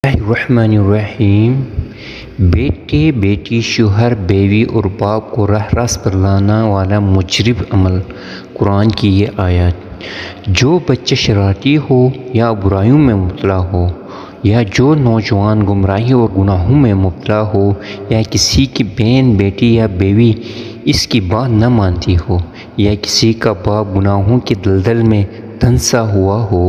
الرحمن الرحیم۔ بیٹے بیٹی شوہر بیوی اور باپ کو راہ راست پر لانا والا مجرب عمل۔ قرآن کی یہ آیات۔ جو بچہ شرارتی ہو یا برائیوں میں مبتلا ہو، یا جو نوجوان گمراہی اور گناہوں میں مبتلا ہو، یا کسی کی بہن بیٹی یا بیوی اس کی بات نہ مانتی ہو، یا کسی کا باپ گناہوں کی دلدل میں دھنسا ہوا ہو،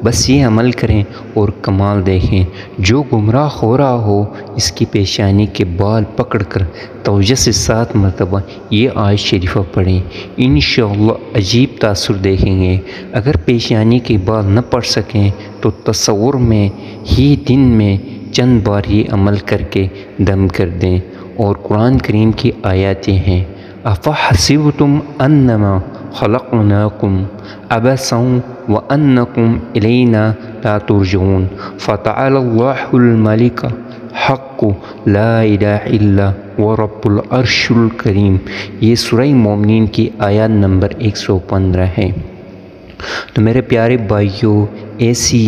بس یہ عمل کریں اور کمال دیکھیں۔ جو گمراہ ہو رہا ہو اس کی پیشانی کے بال پکڑ کر توجہ سے 7 مرتبہ یہ آیت شریفہ پڑھیں، انشاءاللہ عجیب تاثر دیکھیں گے۔ اگر پیشانی کے بال نہ پڑ سکیں تو تصور میں ہی دن میں چند بار یہ عمل کر کے دم کر دیں۔ اور قرآن کریم کی آیاتیں ہیں، افحسبتم انما خلقناکم عبثا وانکم الینا لا ترجعون فتعالی اللہ الملک حق لا الہ الا هو رب العرش الکریم۔ یہ سورہ مومنین کی آیات نمبر 115 ہے۔ تو میرے پیارے بھائیوں، ایسی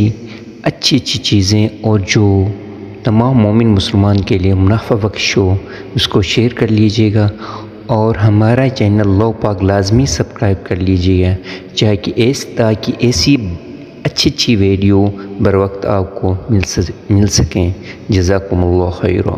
اچھی چیزیں اور جو تمام مومن مسلمان کے لیے منافع بخش ہو اس کو شیئر کر لیجیے گا، اور ہمارا چینل اللہ پاک لازمی سبسکرائب کر لیجیے گا تاکہ ایسی اچھی ویڈیو بر وقت آپ کو مل سکیں۔ جزاکم اللہ خیرا۔